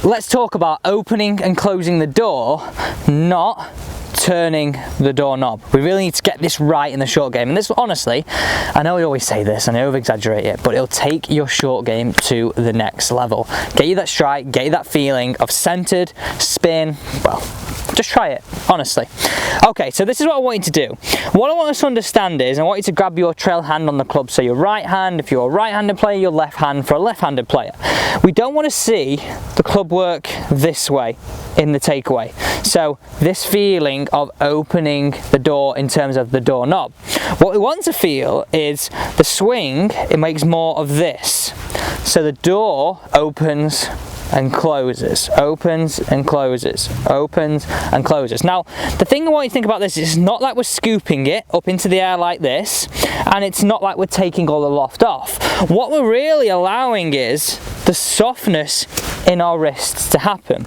let's talk about opening and closing the door, not turning the doorknob. We really need to get this right in the short game, and this, honestly, I know we always say this and I over exaggerate it, but it'll take your short game to the next level. Get you that strike, get you that feeling of centered, spin. Well, just try it, honestly. Okay, so this is what I want you to do. What I want us to understand is, I want you to grab your trail hand on the club, so your right hand, if you're a right-handed player, your left hand for a left-handed player. We don't want to see the club work this way in the takeaway. So this feeling of opening the door in terms of the doorknob. What we want to feel is the swing, it makes more of this. So the door opens and closes, opens and closes, opens and closes. Now, the thing I want you to think about this is not like we're scooping it up into the air like this, and it's not like we're taking all the loft off. What we're really allowing is the softness in our wrists to happen.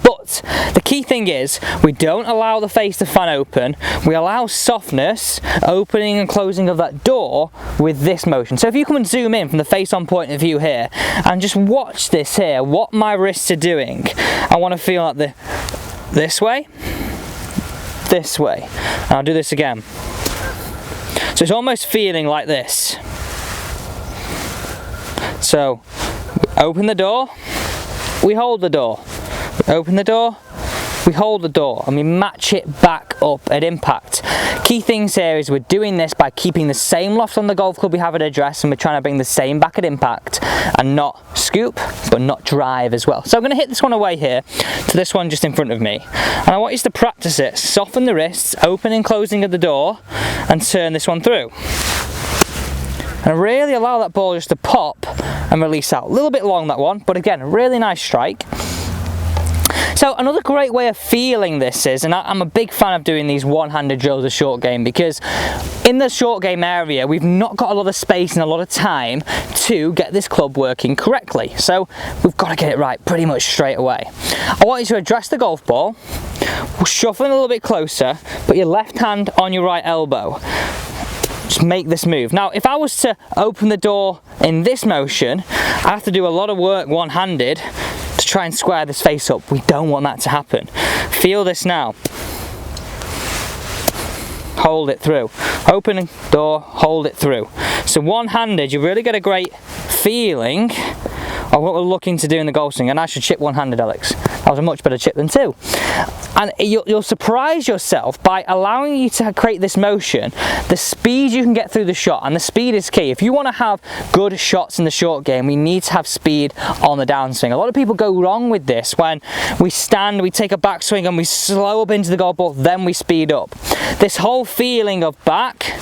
But the key thing is, we don't allow the face to fan open, we allow softness, opening and closing of that door with this motion. So if you come and zoom in from the face on point of view here, and just watch this here, what my wrists are doing. I want to feel like this way, and I'll do this again. So it's almost feeling like this. So, open the door, we hold the door. Open the door, we hold the door, and we match it back up at impact. Key things here is we're doing this by keeping the same loft on the golf club we have at address, and we're trying to bring the same back at impact and not scoop, but not drive as well. So I'm going to hit this one away here to this one just in front of me, and I want you to practice it. Soften the wrists, open and closing of the door, and turn this one through. And really allow that ball just to pop and release out. A little bit long, that one, but again, a really nice strike. So another great way of feeling this is, and I'm a big fan of doing these one-handed drills of short game, because in the short game area we've not got a lot of space and a lot of time to get this club working correctly. So we've got to get it right pretty much straight away. I want you to address the golf ball, we'll shuffle in a little bit closer, put your left hand on your right elbow. Just make this move. Now, if I was to open the door in this motion, I have to do a lot of work one-handed to try and square this face up. We don't want that to happen. Feel this now. Hold it through. Open door, hold it through. So one-handed, you really get a great feeling of what we're looking to do in the golf swing. And I should chip one-handed, Alex. That was a much better chip than two. And you'll surprise yourself by allowing you to create this motion, the speed you can get through the shot, and the speed is key. If you want to have good shots in the short game, we need to have speed on the downswing. A lot of people go wrong with this when we stand, we take a backswing and we slow up into the golf ball, then we speed up. This whole feeling of back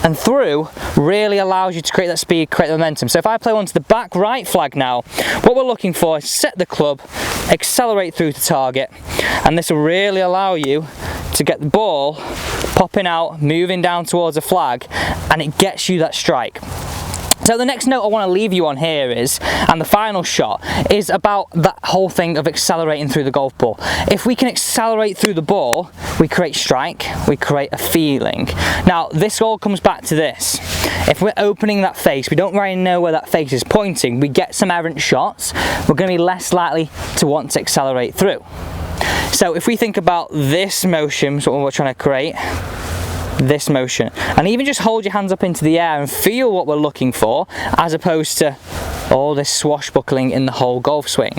and through really allows you to create that speed, create the momentum. So if I play onto the back right flag now, what we're looking for is set the club, accelerate through to target, and this will really allow you to get the ball popping out, moving down towards a flag, and it gets you that strike. So the next note I want to leave you on here is, and the final shot, is about that whole thing of accelerating through the golf ball. If we can accelerate through the ball, we create strike, we create a feeling. Now, this all comes back to this. If we're opening that face, we don't really know where that face is pointing, we get some errant shots, we're going to be less likely to want to accelerate through. So if we think about this motion, so what we're trying to create, this motion, and even just hold your hands up into the air and feel what we're looking for, as opposed to all this swashbuckling in the whole golf swing.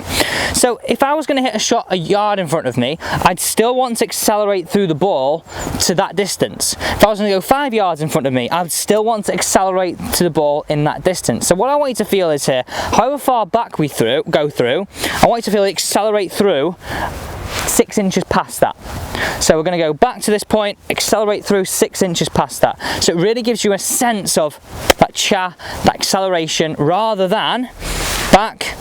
So if I was going to hit a shot a yard in front of me, I'd still want to accelerate through the ball to that distance. If I was going to go 5 yards in front of me, I'd still want to accelerate to the ball in that distance. So what I want you to feel is here, however far back we go through, I want you to feel it accelerate through 6 inches past that. So we're going to go back to this point, accelerate through 6 inches past that. So it really gives you a sense of that that acceleration, rather than back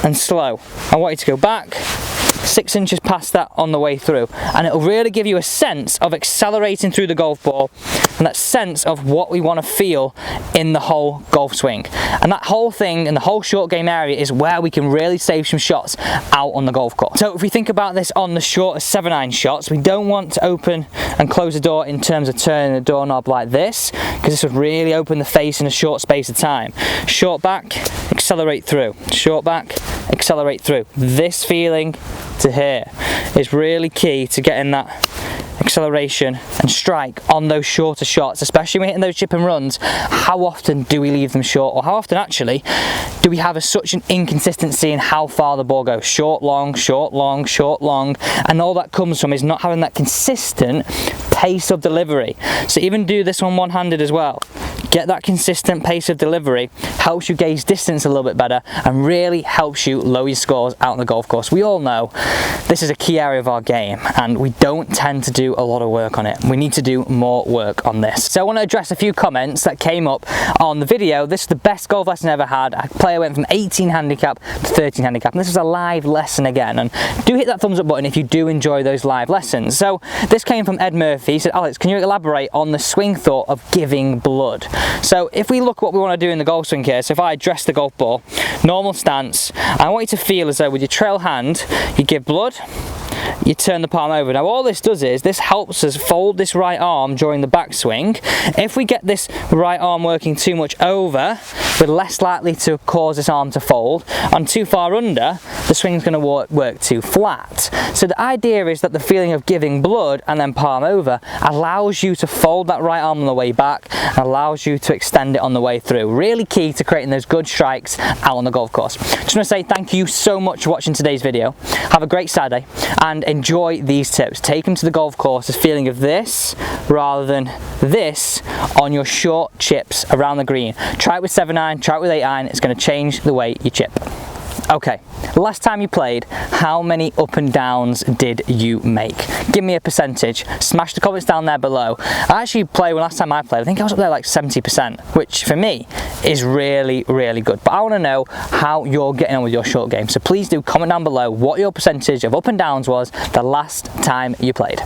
and slow. I want you to go back 6 inches past that on the way through, and it'll really give you a sense of accelerating through the golf ball, and that sense of what we want to feel in the whole golf swing. And that whole thing in the whole short game area is where we can really save some shots out on the golf course. So if we think about this on the shorter 7-iron shots, we don't want to open and close the door in terms of turning the doorknob like this, because this would really open the face in a short space of time. Short back, accelerate through. Short back, accelerate through. This feeling to here is really key to getting that acceleration and strike on those shorter shots, especially when hitting those chip and runs. How often do we leave them short, or how often actually do we have such an inconsistency in how far the ball goes? Short, long, short, long, short, long, and all that comes from is not having that consistent pace of delivery. So even do this one one-handed as well. Get that consistent pace of delivery, helps you gauge distance a little bit better, and really helps you lower your scores out on the golf course. We all know this is a key area of our game, and we don't tend to do a lot of work on it. We need to do more work on this. So I want to address a few comments that came up on the video. This is the best golf lesson I ever had. A player went from 18 handicap to 13 handicap, and this was a live lesson again. And do hit that thumbs up button if you do enjoy those live lessons. So this came from Ed Murphy. He said, Alex, can you elaborate on the swing thought of giving blood? So if we look what we want to do in the golf swing here, so if I address the golf ball, normal stance, I want you to feel as though with your trail hand, you give blood, you turn the palm over. Now all this does is, this helps us fold this right arm during the backswing. If we get this right arm working too much over, we're less likely to cause this arm to fold, and too far under, the swing's going to work too flat. So the idea is that the feeling of giving blood and then palm over allows you to fold that right arm on the way back, and allows you to extend it on the way through. Really key to creating those good strikes out on the golf course. Just want to say thank you so much for watching today's video. Have a great Saturday and enjoy these tips. Take them to the golf course, the feeling of this rather than this on your short chips around the green. Try it with 7-iron, try it with 8-iron. It's going to change the way you chip. Okay, last time you played, how many up and downs did you make? Give me a percentage. Smash the comments down there below. I actually played, last time I played, I think I was up there like 70%, which for me is really, really good. But I want to know how you're getting on with your short game. So please do comment down below what your percentage of up and downs was the last time you played.